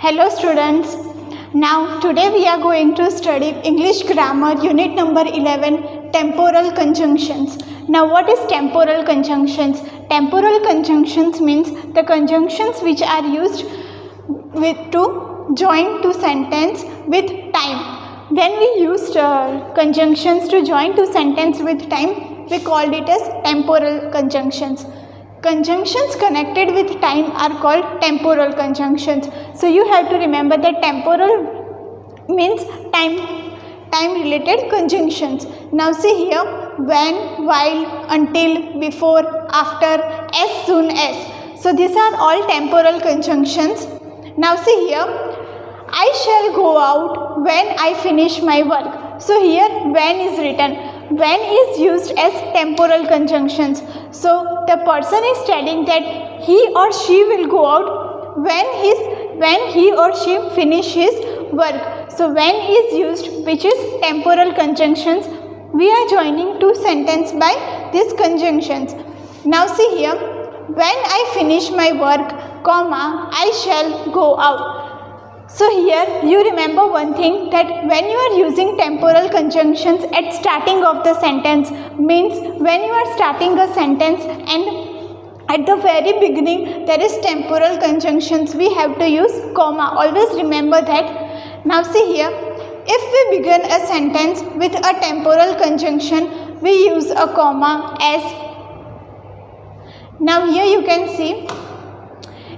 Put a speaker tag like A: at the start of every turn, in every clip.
A: Hello students. Now today we are going to study English grammar unit number 11, temporal conjunctions. Now what is temporal conjunctions? Temporal conjunctions means the conjunctions which are used to join to sentence with time. When we use conjunctions to join to sentence with time, we called it as temporal conjunctions. Conjunctions connected with time are called temporal conjunctions. So you have to remember that temporal means time related conjunctions. Now see here, when, while, until, before, after, as soon as. So these are all temporal conjunctions. Now see here, I shall go out when I finish my work. So here when is written. When is used as temporal conjunctions. So the person is telling that he or she will go out when he or she finish his work. So when is used, which is temporal conjunctions. We are joining two sentences by these conjunctions. Now see here, when I finish my work, comma, I shall go out. So here you remember one thing, that when you are using temporal conjunctions at starting of the sentence, means when you are starting a sentence and at the very beginning there is temporal conjunctions, we have to use comma. Always remember that. Now see here, if we begin a sentence with a temporal conjunction, we use a comma as. Now here you can see,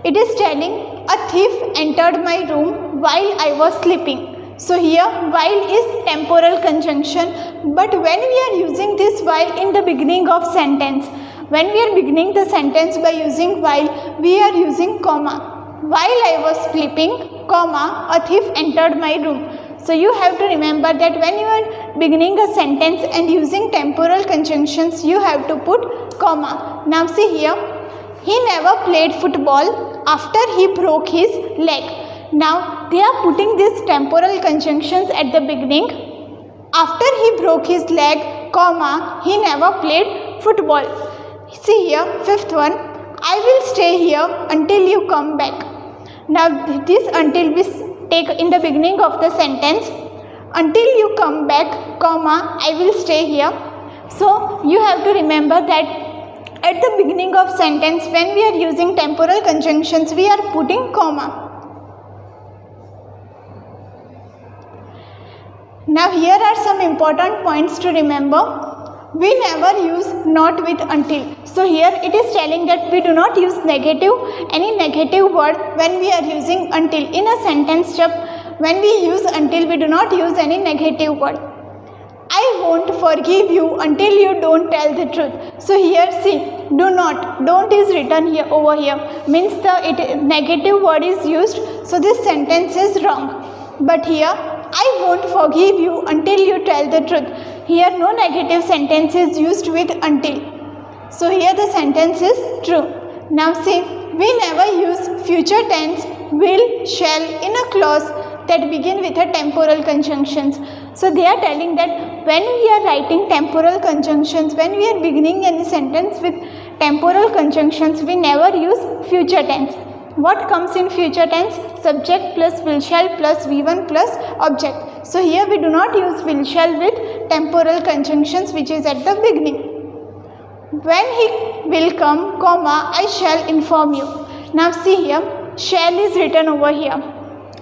A: it is telling a thief entered my room while I was sleeping. So here while is temporal conjunction, but when we are using this while in the beginning of sentence, when we are beginning the sentence by using while, we are using comma. While I was sleeping, comma, a thief entered my room. So you have to remember that when you are beginning a sentence and using temporal conjunctions, you have to put comma. Now see here, he never played football after he broke his leg. Now they are putting these temporal conjunctions at the beginning. After he broke his leg, comma, he never played football. See here, fifth one, I will stay here until you come back. Now this until we take in the beginning of the sentence. Until you come back, comma, I will stay here. So you have to remember that at the beginning of sentence, when we are using temporal conjunctions, we are putting comma. Now here are some important points to remember. We never use not with until. So here it is telling that we do not use any negative word when we are using until. In a sentence, when we use until, we do not use any negative word. I won't forgive you until you don't tell the truth. So here see, do not, don't is written here over here, means the negative word is used, so this sentence is wrong. But here, I won't forgive you until you tell the truth. Here no negative sentence is used with until. So here the sentence is true. Now see, we never use future tense, will, shall in a clause that begin with a temporal conjunctions. So they are telling that when we are writing temporal conjunctions, when we are beginning any sentence with temporal conjunctions, we never use future tense. What comes in future tense? Subject plus will shall plus V1 plus object. So here we do not use will shall with temporal conjunctions, which is at the beginning. When he will come, comma, I shall inform you. Now see here, shall is written over here.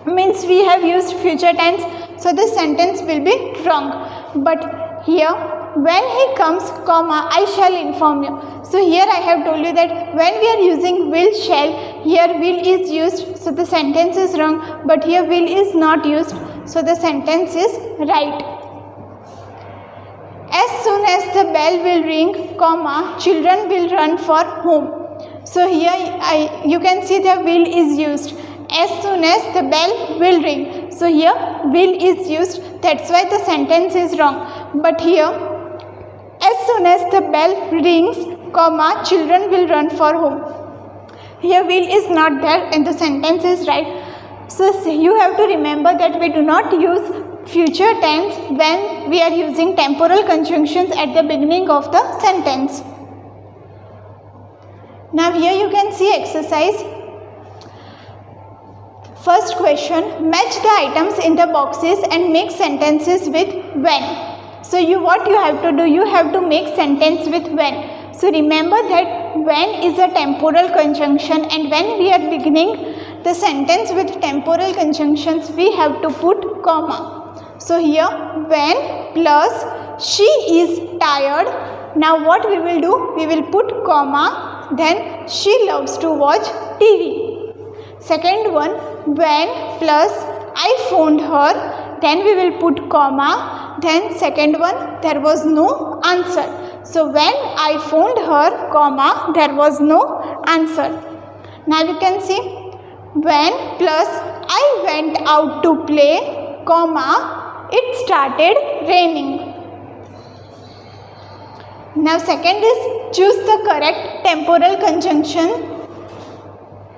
A: Means we have used future tense, so this sentence will be wrong. But here, when he comes, comma, I shall inform you. So here I have told you that when we are using will shall, here will is used, so the sentence is wrong. But here will is not used, so the sentence is right. As soon as the bell will ring, comma, children will run for home. So here you can see the will is used. As soon as the bell will ring. So here will is used, that's why the sentence is wrong. But here, as soon as the bell rings, comma, children will run for home. Here will is not there and the sentence is right. So you have to remember that we do not use future tense when we are using temporal conjunctions at the beginning of the sentence. Now here you can see exercise First question, match the items in the boxes and make sentences with when. So what you have to do, you have to make sentence with when. So remember that when is a temporal conjunction, and when we are beginning the sentence with temporal conjunctions, we have to put comma. So here when plus she is tired. Now what we will do, we will put comma, then she loves to watch TV. Second one, when plus I phoned her, then we will put comma. Then second one, there was no answer. So when I phoned her, comma, there was no answer. Now you can see, when plus I went out to play, comma, it started raining. Now second is choose the correct temporal conjunction.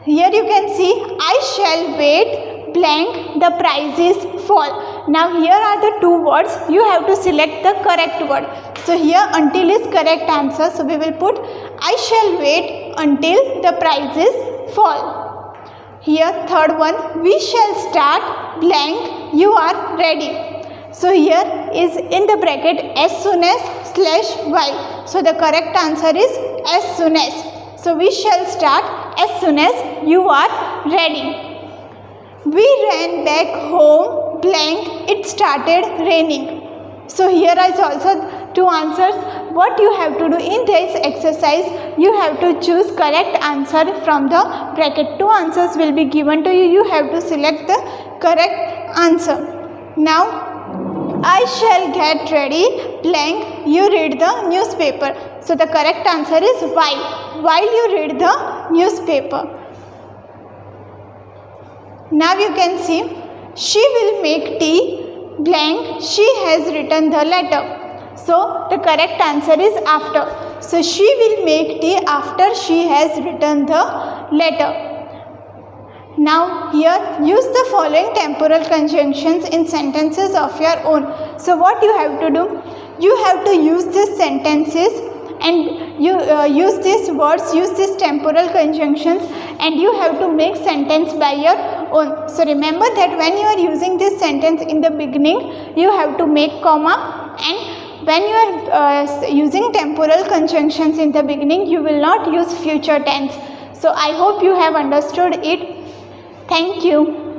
A: Here you can see, I shall wait blank, the prices fall. Now here are the two words, you have to select the correct word. So here until is correct answer, so we will put I shall wait until the prices fall. Here third one, we shall start blank, you are ready. So here is in the bracket as soon as / while. So the correct answer is as soon as. So we shall start as soon as you are ready. We ran back home blank, it started raining. So here is also two answers. What you have to do in this exercise, you have to choose correct answer from the bracket. Two answers will be given to you. You have to select the correct answer. Now I shall get ready blank, you read the newspaper. So the correct answer is while you read the newspaper. Now you can see, she will make tea blank, she has written the letter. So the correct answer is after. So she will make tea after she has written the letter. Now here use the following temporal conjunctions in sentences of your own. So what you have to do, you have to use these sentences and you use these words, use these temporal conjunctions, and you have to make sentence by your own. So remember that when you are using this sentence in the beginning, you have to make comma, and when you are using temporal conjunctions in the beginning, you will not use future tense. So I hope you have understood it. Thank you.